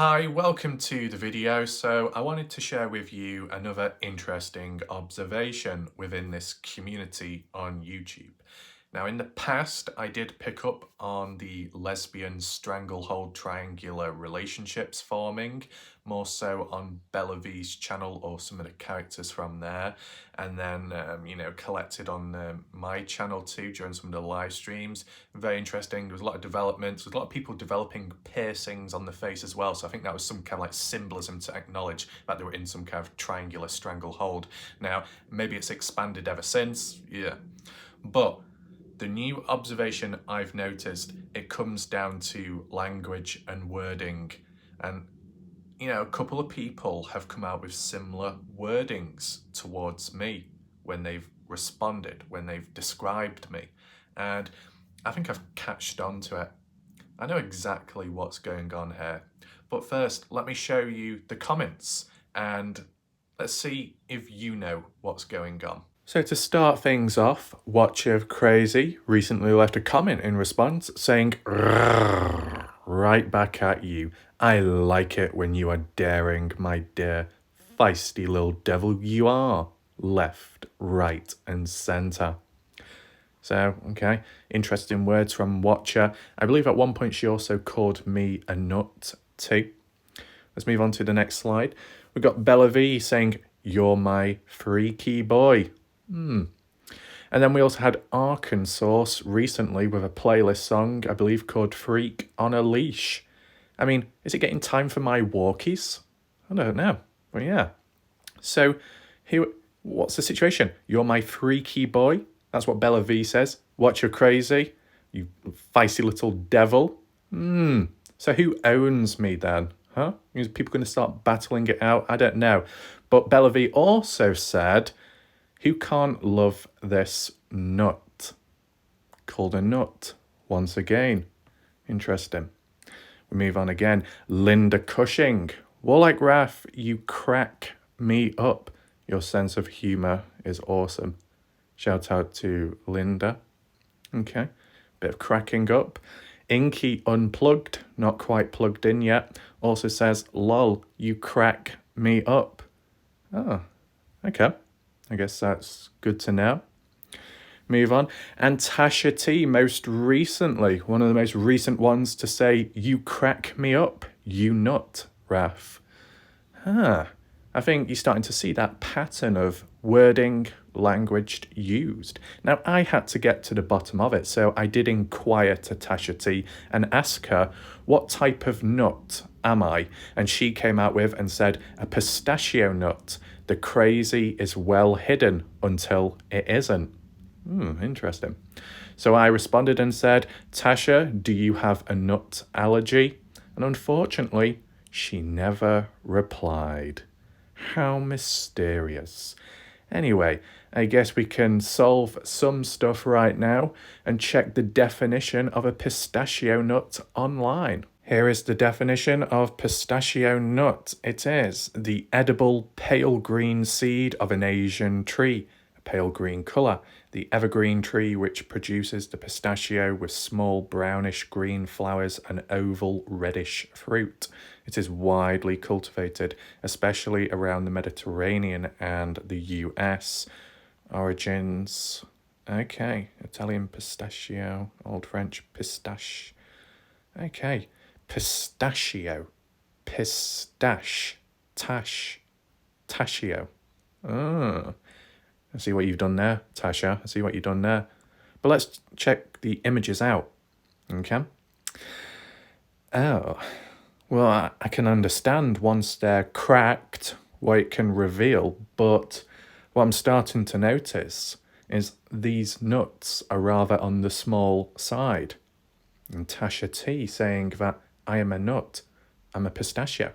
Hi, welcome to the video. So I wanted to share with you another interesting observation within this community on YouTube. Now, in the past, I did pick up on the lesbian stranglehold triangular relationships forming, more so on Bella V's channel or some of the characters from there, and then, collected on my channel too during some of the live streams. Very interesting. There was a lot of developments. There was a lot of people developing piercings on the face as well, so I think that was some kind of like symbolism to acknowledge that they were in some kind of triangular stranglehold. Now, maybe it's expanded ever since, yeah. But the new observation I've noticed, it comes down to language and wording. And, a couple of people have come out with similar wordings towards me when they've responded, when they've described me. And I think I've catched on to it. I know exactly what's going on here. But first, let me show you the comments and let's see if you know what's going on. So to start things off, Watcher of Crazy recently left a comment in response saying, right back at you. I like it when you are daring, my dear. Feisty little devil you are. Left, right and centre. So, okay, interesting words from Watcher. I believe at one point she also called me a nut too. Let's move on to the next slide. We've got Bella V saying, you're my freaky boy. And then we also had Arkansas recently with a playlist song, I believe, called Freak on a Leash. I mean, is it getting time for my walkies? I don't know. But yeah. So, what's the situation? You're my freaky boy. That's what Bella V says. Watch your crazy. You feisty little devil. So who owns me then? Huh? Is people going to start battling it out? I don't know. But Bella V also said, who can't love this nut? Called a nut once again. Interesting. We move on again. Linda Cushing. WarLike Wrath, you crack me up. Your sense of humour is awesome. Shout out to Linda. Okay. Bit of cracking up. Inky Unplugged, not quite plugged in yet, also says, lol, you crack me up. Oh, okay. I guess that's good to know. Move on. And Tasha T, most recently, one of the most recent ones to say, you crack me up, you nut, Raph. I think you're starting to see that pattern of wording, language used. Now, I had to get to the bottom of it, so I did inquire to Tasha T and ask her, what type of nut am I? And she came out with and said, a pistachio nut. The crazy is well hidden until it isn't. Interesting. So I responded and said, Tasha, do you have a nut allergy? And unfortunately, she never replied. How mysterious. Anyway, I guess we can solve some stuff right now and check the definition of a pistachio nut online. Here is the definition of pistachio nut. It is the edible pale green seed of an Asian tree, a pale green colour. The evergreen tree which produces the pistachio with small brownish green flowers and oval reddish fruit. It is widely cultivated, especially around the Mediterranean and the US. Origins, okay, Italian pistachio, Old French pistache. Okay, pistachio, pistache, tachio. Oh, I see what you've done there, Tasha. I see what you've done there. But let's check the images out, okay? Oh, well, I can understand once they're cracked what it can reveal, but what I'm starting to notice is these nuts are rather on the small side. And Tasha T saying that I am a nut, I'm a pistachio.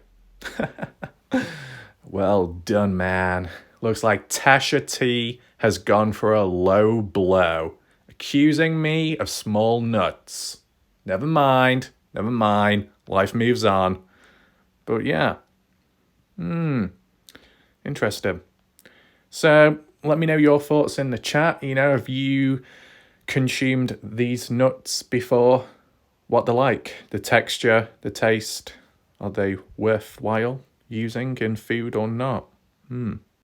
Well done, man. Looks like Tasha T has gone for a low blow, accusing me of small nuts. Never mind, life moves on. But yeah, interesting. So let me know your thoughts in the chat. Have you consumed these nuts before? What they're like, the texture, the taste, Are they worthwhile using in food or not?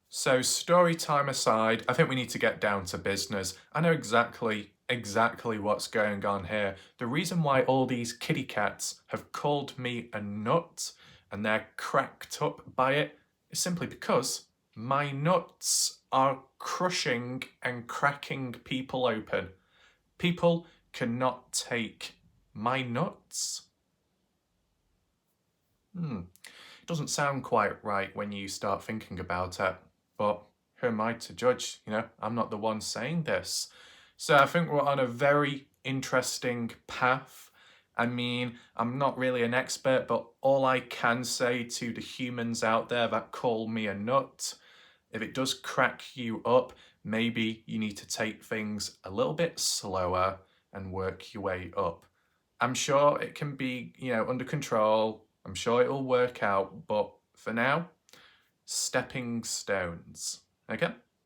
So story time aside, I think we need to get down to business. I know exactly what's going on here. The reason why all these kitty cats have called me a nut and they're cracked up by it is simply because my nuts are crushing and cracking people open. People cannot take my nuts. Doesn't sound quite right when you start thinking about it, but who am I to judge? You know, I'm not the one saying this. So I think we're on a very interesting path. I mean, I'm not really an expert, but all I can say to the humans out there that call me a nut, if it does crack you up, maybe you need to take things a little bit slower and work your way up. I'm sure it can be, under control. I'm sure it'll work out, but for now, stepping stones. Okay?